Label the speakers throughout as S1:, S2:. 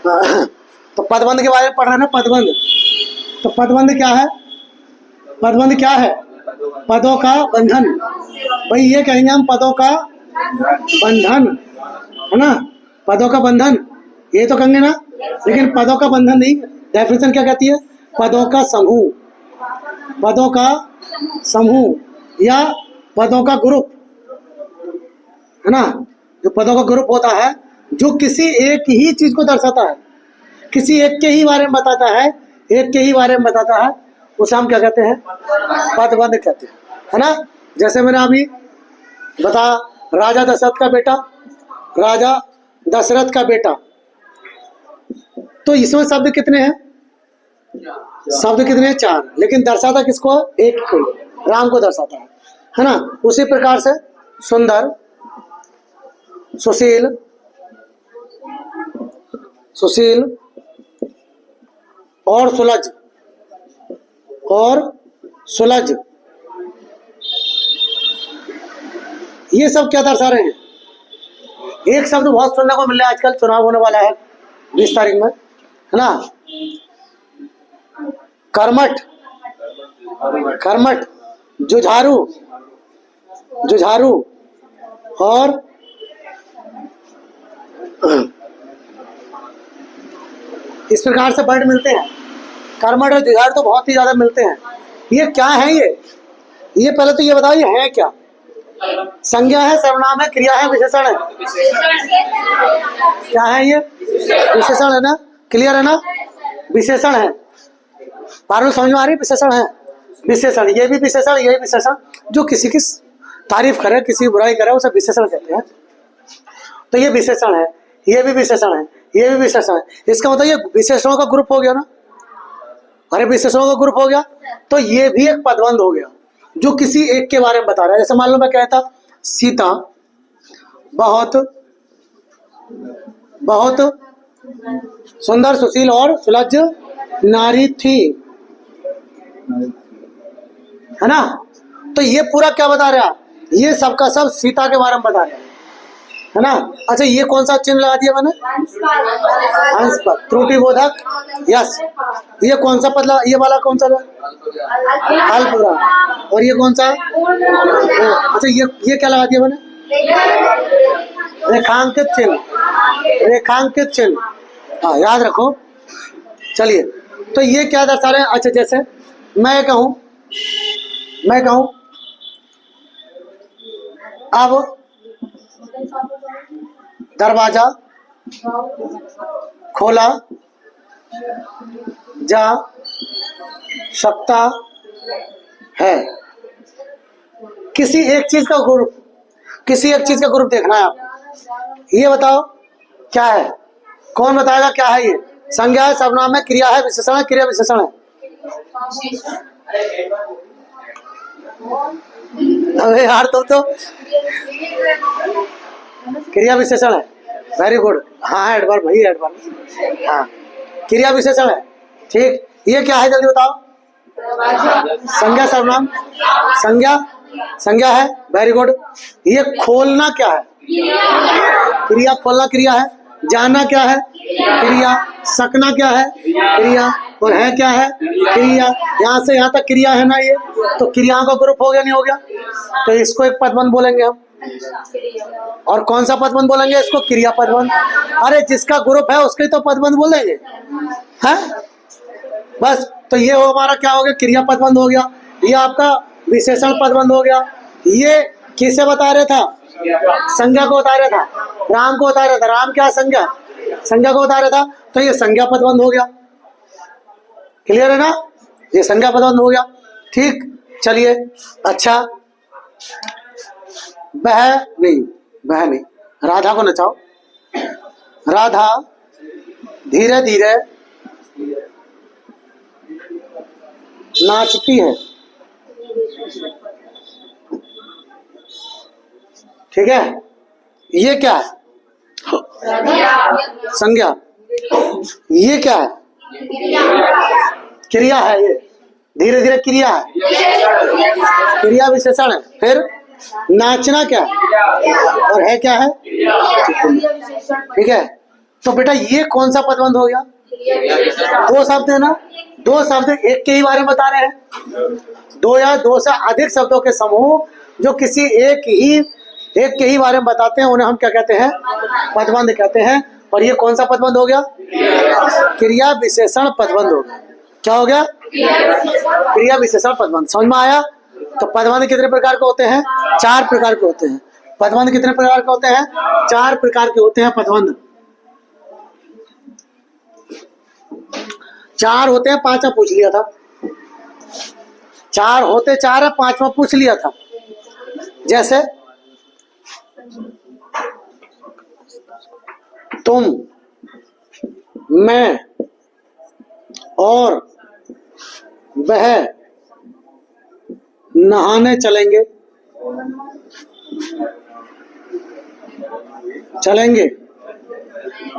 S1: तो पदबंध के बारे में पढ़ रहे हैं ना, पदबंध। तो पदबंध क्या है? पदबंध क्या है? पदों का बंधन। भाई ये कहेंगे हम पदों का बंधन, है ना, पदों का बंधन, ये तो कहेंगे ना। लेकिन पदों का बंधन नहीं, डेफिनेशन क्या कहती है? पदों का समूह, पदों का समूह या पदों का ग्रुप, है ना। जो पदों का ग्रुप होता है जो किसी एक ही चीज को दर्शाता है, किसी एक के ही बारे में बताता है, एक के ही बारे में बताता है, उसे हम क्या कहते हैं? पदबंध कहते हैं, है ना। जैसे मैंने अभी बता, राजा दशरथ का बेटा, राजा दशरथ का बेटा, तो इसमें शब्द कितने हैं? शब्द कितने हैं? 4। लेकिन दर्शाता किसको? एक को, राम को दर्शाता है ना। उसी प्रकार से सुंदर, सुशील, सुशील और सुलज, और सुलज, ये सब क्या दर्शा रहे हैं? एक शब्द बहुत सुनने को मिल रहा है आजकल, चुनाव होने वाला है 20 तारीख में, है ना। कर्मठ, कर्मठ, जुझारू, जुझारू, और इस प्रकार से वर्ड मिलते हैं। कर्मठ और जुझारू तो बहुत ही ज्यादा मिलते हैं। ये क्या है? ये पहले तो ये बताओ, ये है क्या? संज्ञा है, सर्वनाम है, क्रिया है, विशेषण है? क्या है ये? विशेषण है ना। क्लियर है ना? विशेषण है। पारो समझ में आ रही? विशेषण है, विशेषण। ये भी विशेषण, ये भी विशेषण। जो किसी की तारीफ करे, किसी की बुराई करे, उसे विशेषण कहते हैं। तो ये विशेषण है, ये भी विशेषण है, ये भी विशेषण है। इसका मतलब ये विशेषणों का ग्रुप हो गया ना। अरे विशेषणों का ग्रुप हो गया तो ये भी एक पदबंध हो गया जो किसी एक के बारे में बता रहा है। जैसे मान लो मैं कहता सीता बहुत बहुत सुंदर, सुशील और सुलज्ज नारी थी, है ना। तो ये पूरा क्या बता रहा है? ये सबका सब सीता के बारे में बता रहा है ना। अच्छा, ये कौन सा चिन्ह लगा दिया मैंने? हंस पर, त्रुटि बोधक, यस। ये कौन सा पद लगा? ये वाला कौन सा? अल्पविराम। और ये कौन सा? अच्छा, ये क्या लगा दिया मैंने? रेखांकित चिन्ह, रेखांकित चिन्ह, हाँ याद रखो। चलिए, तो ये क्या दर्शा रहे हैं? अच्छा, जैसे मैं कहूं अब दरवाजा खोला जा सकता है। किसी एक चीज का ग्रुप, किसी एक चीज का ग्रुप देखना है आप। ये बताओ क्या है? कौन बताएगा क्या है? ये संज्ञा है, सर्वनाम है, क्रिया है, विशेषण है, क्रिया विशेषण है। अरे यार तुम तो क्रिया विशेषण है। Very good. हाँ एडवर्ब, वही एडवर्ब। हाँ क्रिया विशेषण है, ठीक। ये क्या है जल्दी बताओ? संज्ञा, सर्वनाम, संज्ञा, संज्ञा है। Very good. ये खोलना क्या है? क्रिया। खोलना क्रिया है। जाना क्या है? क्रिया। सकना क्या है? क्रिया। और है क्या है? क्रिया। यहाँ से यहाँ तक क्रिया है ना। ये तो क्रियाओं का ग्रुप हो गया, नहीं हो गया? तो इसको एक पदबंध बोलेंगे हम। और कौन सा पदबंध बोलेंगे? इसको क्रिया पदबंध। अरे जिसका ग्रुप है उसके तो पदबंध बोलेंगे, है बस। तो ये हो हमारा क्या हो गया? क्रिया पदबंध हो गया। ये आपका विशेषण पदबंध हो गया। ये किसे बता रहा था? संज्ञा को बता रहा था, राम को बता रहा था। राम क्या? संज्ञा, संज्ञा को बता रहा था। तो ये संज्ञा पदबंध हो गया। क्लियर है ना? ये संज्ञा पदबंध हो गया, ठीक। चलिए, अच्छा वह नहीं, राधा को नचाओ। राधा धीरे धीरे नाचती है, ठीक है। ये क्या है? संज्ञा। ये क्या है? क्रिया है। ये धीरे धीरे क्रिया है, क्रिया विशेषण है। फिर नाचना क्या है? और है क्या है? ठीक है। तो बेटा ये कौन सा पदबंध हो गया? दो शब्द है ना, दो शब्द एक के ही बारे में बता रहे हैं। दो या दो से अधिक शब्दों के समूह जो किसी एक के ही बारे में बताते हैं उन्हें हम क्या कहते हैं? पदबंध कहते हैं। और ये कौन सा पदबंध हो गया? क्रिया विशेषण पदबंध हो गया। क्या हो गया? क्रिया विशेषण पदबंध। समझ में आया? तो पदबंध कितने प्रकार के होते हैं? 4 प्रकार के होते हैं। पदबंध कितने प्रकार के होते हैं? 4 प्रकार के होते हैं पदबंध। 4 होते हैं, 5वां पूछ लिया था। 4 होते 4 है, 5वां पूछ लिया था। जैसे तुम, मैं और वह नहाने चलेंगे।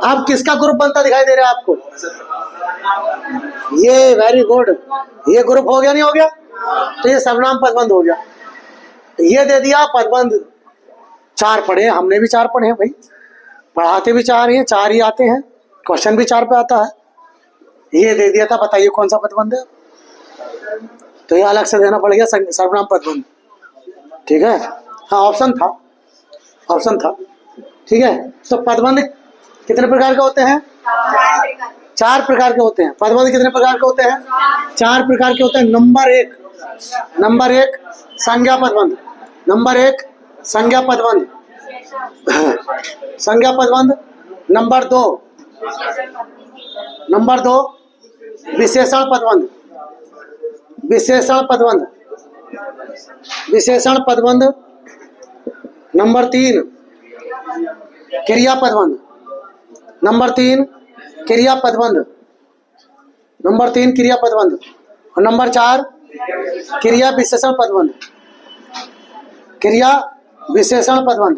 S1: अब किसका ग्रुप बनता दिखाई दे रहा है आपको? ये वेरी गुड, ये ग्रुप हो गया नहीं हो गया? तो ये सर्वनाम पदबंध हो गया। ये दे दिया पदबंध। 4 पढ़े, हमने भी 4 पढ़े हैं भाई, पढ़ाते भी 4 ही हैं, 4 ही आते हैं, क्वेश्चन भी 4 पे आता है। ये दे दिया था, बताइए कौन सा पदबंध है? तो ये अलग से देना पड़ गया, सर्वनाम पदबंध। ठीक है, हाँ ऑप्शन था। ठीक है, तो पदबंध कितने प्रकार के होते हैं? 4 प्रकार के होते हैं। पदबंध कितने प्रकार के होते हैं? 4 प्रकार के होते हैं। नंबर एक संज्ञा पदबंध। नंबर 1 संज्ञा पदबंध। संज्ञा पदबंध। नंबर 2 विशेषण पदबंध। विशेषण पदबंध। नंबर 3 क्रिया पदबंध। नंबर 3 क्रिया पदबंध। और नंबर 4 क्रिया विशेषण पदबंध।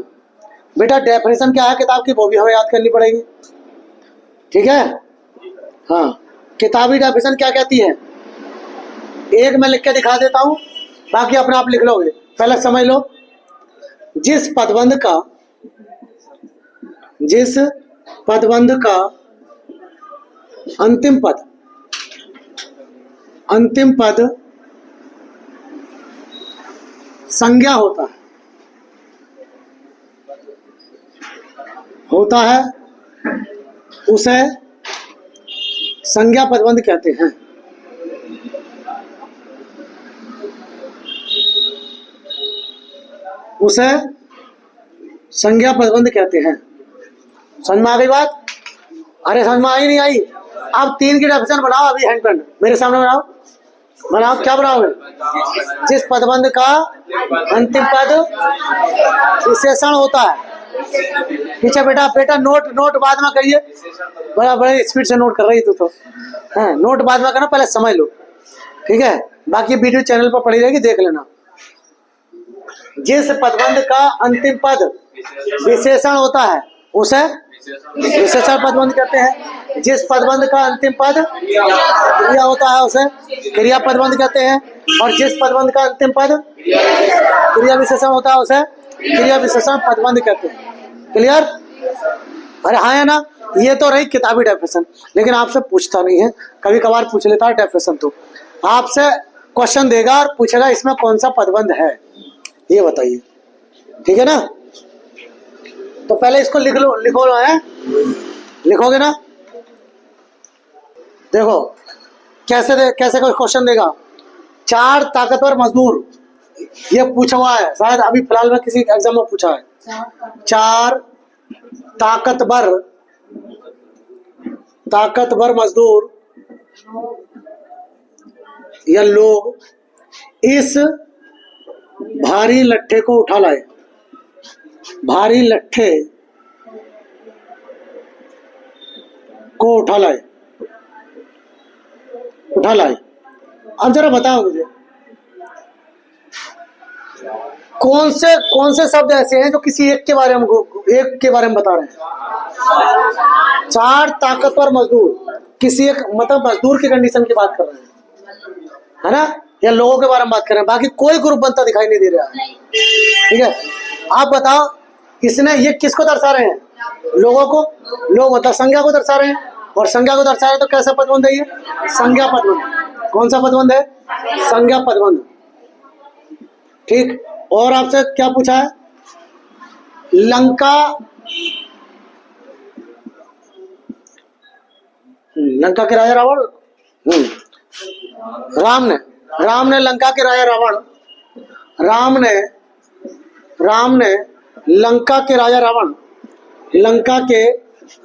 S1: बेटा डेफिनेशन क्या है किताब की, वो भी हमें याद करनी पड़ेगी। ठीक है, हाँ किताबी डेफिनेशन क्या कहती है? एक मैं लिख के दिखा देता हूं, बाकी अपने आप लिख लोगे। पहले समझ लो, जिस पदबंध का अंतिम पद संज्ञा होता है उसे संज्ञा पदबंध कहते हैं। समझ में आ गई बात? अरे समझ में आई नहीं आई? अब 3 की डेफिनेशन बनाओ, अभी हैंड पेन मेरे सामने बनाओ। क्या बनाओगे? जिस पदबंध का अंतिम पद विशेषण होता है। पीछे बेटा नोट बाद में करिए, बड़े स्पीड से नोट कर रही तो हाँ, नोट बाद में करना, पहले समझ लो। ठीक है, बाकी वीडियो चैनल पर पड़ी रहेगी, देख लेना। जिस पदबंध का अंतिम पद विशेषण होता है उसे विशेषण पदबंध कहते हैं। जिस पदबंध का अंतिम पद क्रिया होता है उसे क्रिया पदबंध कहते हैं। और जिस पदबंध का अंतिम पद क्रिया विशेषण होता है उसे क्रिया विशेषण पदबंध कहते हैं। क्लियर? अरे हाँ है ना? ये तो रही किताबी डेफिनेशन, लेकिन आपसे पूछता नहीं है, कभी कभार पूछ लेता है डेफिनेशन। तो आपसे क्वेश्चन देगा और पूछेगा इसमें कौन सा पदबंध है, ये बताइए। ठीक है ना? तो पहले इसको लिखो है, लिखोगे ना? देखो कैसे कोई क्वेश्चन देगा। 4 ताकतवर मजदूर, ये पूछा हुआ है, शायद अभी फिलहाल में किसी एग्जाम में पूछा है। 4 ताकतवर मजदूर या लोग इस भारी लट्ठे को उठा लाए। भारी लट्ठे को उठा लाए। अब जरा बताओ मुझे, कौन से शब्द ऐसे हैं जो किसी एक के बारे में बता रहे हैं? 4 ताकतवर मजदूर, किसी एक मतलब मजदूर की कंडीशन की बात कर रहे हैं, है ना? या लोगों के बारे में बात कर रहे हैं, बाकी कोई ग्रुप बनता दिखाई नहीं दे रहा है। ठीक है, आप बताओ इसने ये किसको दर्शा रहे हैं? लोगों को, लोग मतलब संज्ञा को दर्शा रहे हैं, और संज्ञा को दर्शा रहे हैं तो कैसा पदबंध है ये? संज्ञा पदबंध। कौन सा पदबंध है? संज्ञा पदबंध। ठीक। और आपसे क्या पूछा है? लंका, लंका के राजा रावण, राम ने लंका के राजा रावण, राम ने लंका के राजा रावण, लंका के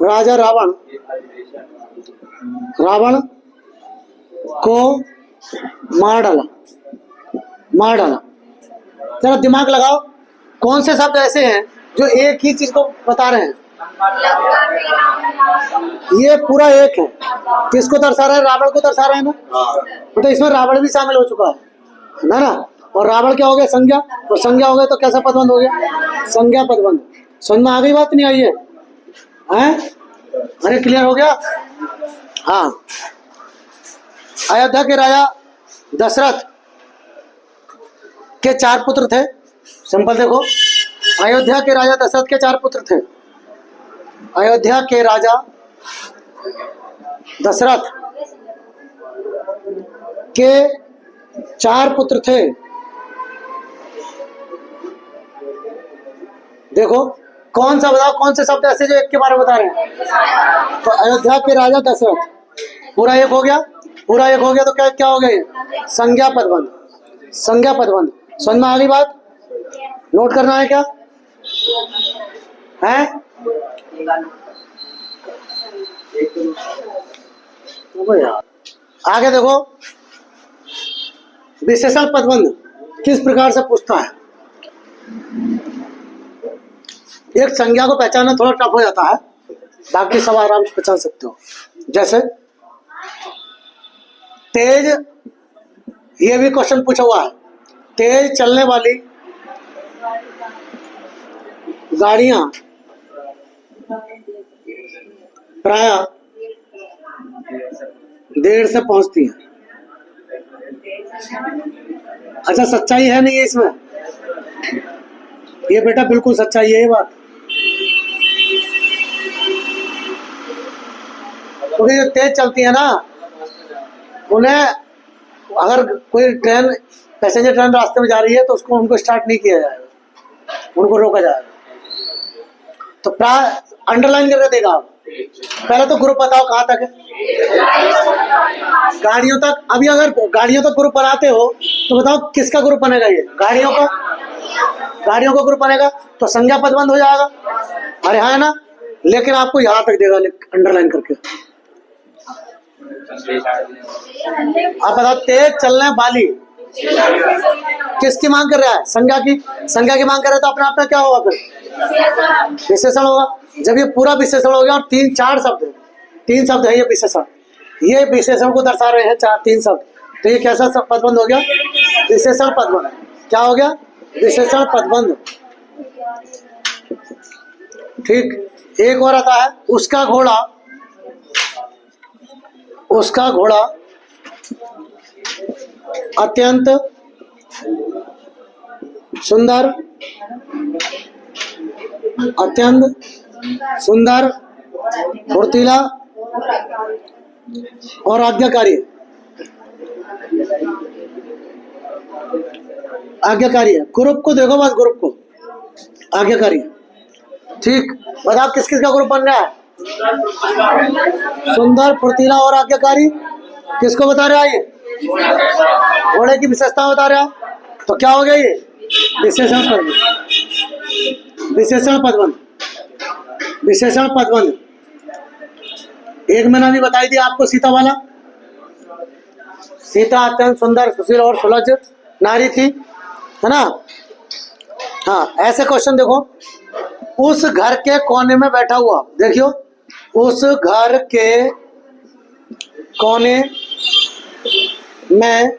S1: राजा रावण को मार डाला। जरा दिमाग लगाओ, कौन से शब्द ऐसे हैं जो एक ही चीज को बता रहे हैं? ये पूरा एक है। किसको दर्शा रहा है? रावण को दर्शा रहा है ना, तो इसमें रावण भी शामिल हो चुका है ना। और रावण क्या हो गया? संज्ञा। और संज्ञा हो गया तो कैसा पदबंध हो गया? संज्ञा पदबंध। समझ में आ गई बात? नहीं आई है? अरे क्लियर हो गया? हाँ। अयोध्या के राजा दशरथ के 4 पुत्र थे। सिंपल देखो, अयोध्या के राजा दशरथ के 4 पुत्र थे। अयोध्या के राजा दशरथ के 4 पुत्र थे। देखो कौन सा बताओ, कौन से शब्द ऐसे जो एक के बारे में बता रहे हैं? तो अयोध्या के राजा दशरथ, पूरा एक हो गया, पूरा एक हो गया तो क्या क्या हो गया? संज्ञा पदबंध। संज्ञा पदबंध। समझ में आ गई बात? नोट करना है क्या? है? आगे देखो, विशेषण पदबंध किस प्रकार से पूछता है? एक संज्ञा को पहचानना थोड़ा टफ हो जाता है, बाकी सब आराम से पहचान सकते हो। जैसे तेज, ये भी क्वेश्चन पूछा हुआ है, तेज चलने वाली गाड़ियां प्राय देर से पहुंचती हैं। अच्छा, सच्चाई है नहीं है इसमें? ये बेटा बिल्कुल सच्चाई है ये बात। क्योंकि जो तेज चलती है ना, उन्हें अगर कोई ट्रेन, पैसेंजर ट्रेन रास्ते में जा रही है तो उसको उनको स्टार्ट नहीं किया जाएगा, उनको रोका जाएगा। तो प्राय अंडरलाइन करके देगा आप। पहले तो ग्रुप बताओ कहाँ तक है? गाड़ियों तक। अभी अगर गाड़ियों तक ग्रुप बनाते हो तो बताओ किसका ग्रुप बनेगा? ये गाड़ियों का, गाड़ियों का ग्रुप बनेगा तो संज्ञा पदबंध हो जाएगा। अरे हाँ है ना? लेकिन आपको यहाँ तक देगा अंडरलाइन करके। आप बताओ, तेज चलने वाली किसकी मांग कर रहा है? संज्ञा की। संज्ञा की मांग कर रहा है तो अपने आप में क्या होगा? फिर विशेषण होगा। जब ये पूरा विशेषण हो गया और 3-4 शब्द है, 3 शब्द है ये विशेषण, ये विशेषण को दर्शा रहे हैं 3 शब्द, तो ये कैसा पदबंध हो गया? विशेषण पदबंध। क्या हो गया? विशेषण पदबंध। ठीक। एक और आता है, उसका घोड़ा, उसका घोड़ा अत्यंत सुंदर, अत्यंत सुंदर, फुर्तीला और आज्ञाकारी। आज्ञाकारी है। ग्रुप को देखो बस, ग्रुप को, आज्ञाकारी। ठीक। बताओ किस किस का ग्रुप बन रहा है? सुंदर, फुर्तीला और आज्ञाकारी। किसको बता रहा है? ये घोड़े की विशेषता बता रहा है। तो क्या हो गया ये? विशेषण पदबंध। विशेषण पदबंध। विशेषण पदबंध। एक मैंने भी बताई थी आपको, सीता वाला। सीता अत्यंत सुंदर, सुशील और सुलज्ज नारी थी, है ना? हाँ, ऐसे क्वेश्चन देखो, उस घर के कोने में बैठा हुआ, देखियो, उस घर के कोने में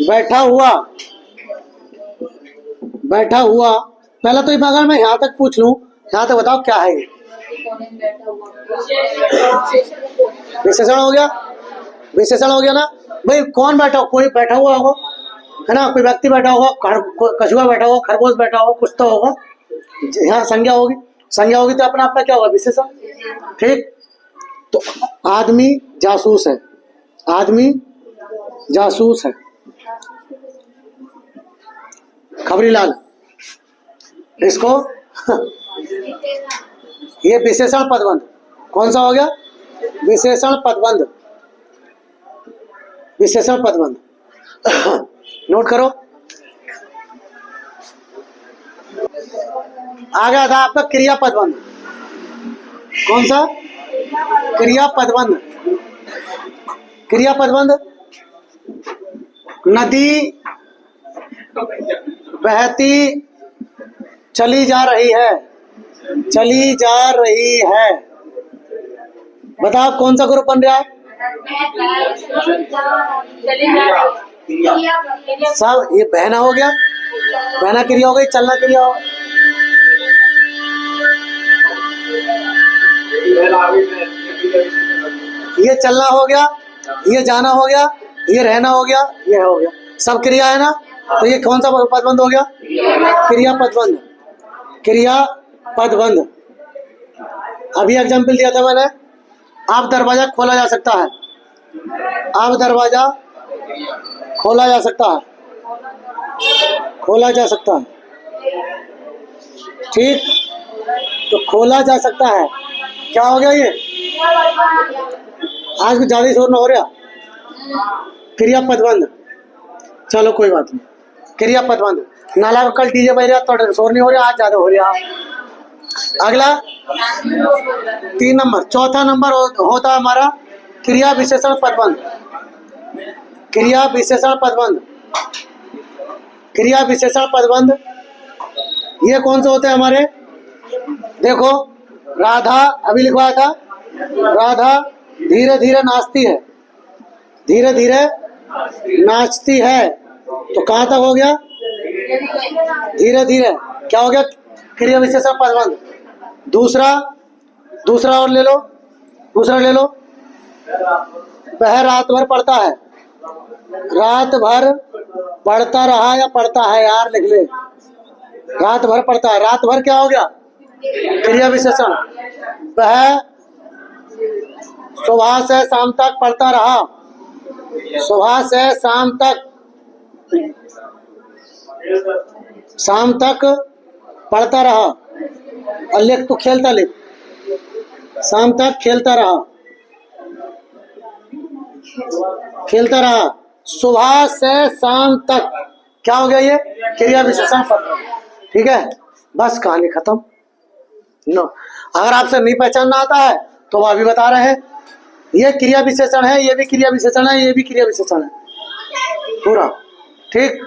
S1: बैठा हुआ, बैठा हुआ। पहला तो अगर मैं यहाँ तक पूछ लूं, यहाँ तक बताओ क्या है ये? विशेषण हो गया। विशेषण हो गया ना भाई। कौन बैठा? कोई बैठा हुआ होगा, है ना? कोई व्यक्ति बैठा होगा, कछुआ बैठा होगा, खरगोश बैठा होगा, कुछ तो होगा। यहाँ संज्ञा होगी। संज्ञा होगी तो अपना अपना क्या होगा, विशेषण। ठीक, तो आदमी जासूस है, आदमी जासूस है, खबरीलाल, इसको ये विशेषण पदबंध, कौन सा हो गया, विशेषण पदबंध, विशेषण पदबंध। नोट करो। आ गया था आपका क्रिया पदबंध, कौन सा, क्रिया पदबंध। क्रिया पदबंध, नदी बहती चली जा रही है, चली जा रही है, बताओ कौन सा ग्रुप बन रहा है, सब। ये बहना हो गया, बहना क्रिया हो गई, चलना क्रिया हो, ये चलना हो गया, ये जाना हो गया, ये रहना हो गया, ये हो गया, सब क्रिया है ना। तो ये कौन सा पदबंध हो गया, क्रिया पदबंध, क्रिया पदबंध। अभी एग्जाम्पल दिया था मैंने, अब दरवाजा खोला जा सकता है, अब दरवाजा खोला जा सकता है, खोला जा सकता है। ठीक, तो खोला जा सकता है, क्या हो गया ये, आज कुछ ज्यादा ही शोर ना हो रहा, क्रिया पदबंध। चलो कोई बात नहीं, क्रिया पदबंध। नाला का कल डीजे बज रहा, थोड़ा शोर नहीं हो रहा, आज ज्यादा हो रहा। अगला 3 नंबर, चौथा नंबर होता हमारा क्रिया विशेषण पदबंध, क्रिया विशेषण पदबंध, क्रिया विशेषण पदबंध। ये कौन से होते हैं हमारे, देखो, राधा अभी लिखवाया था, राधा धीरे धीरे नाचती है, धीरे धीरे नाचती है, तो कहाँ तक हो गया, धीरे धीरे, क्या हो गया, क्रिया विशेषण पदबंध। दूसरा, दूसरा और ले लो, दूसरा ले लो, वह रात भर पढ़ता है, रात भर पढ़ता रहा या पढ़ता है, यार लिख ले, रात भर पढ़ता है, रात भर क्या हो गया, क्रिया विशेषण। वह सुबह से शाम तक पढ़ता रहा, सुबह से शाम तक, शाम तक पढ़ता रहा, और लिख तो खेलता लिख, शाम तक खेलता रहा, खेलता रहा, सुबह से शाम तक, क्या हो गया ये, क्रिया विशेषण पदबंध। ठीक है, बस कहानी खत्म। नो, अगर आपसे नहीं पहचानना आता है तो वो अभी बता रहे हैं, ये क्रिया विशेषण है, ये भी क्रिया विशेषण है, ये भी क्रिया विशेषण है पूरा। ठीक।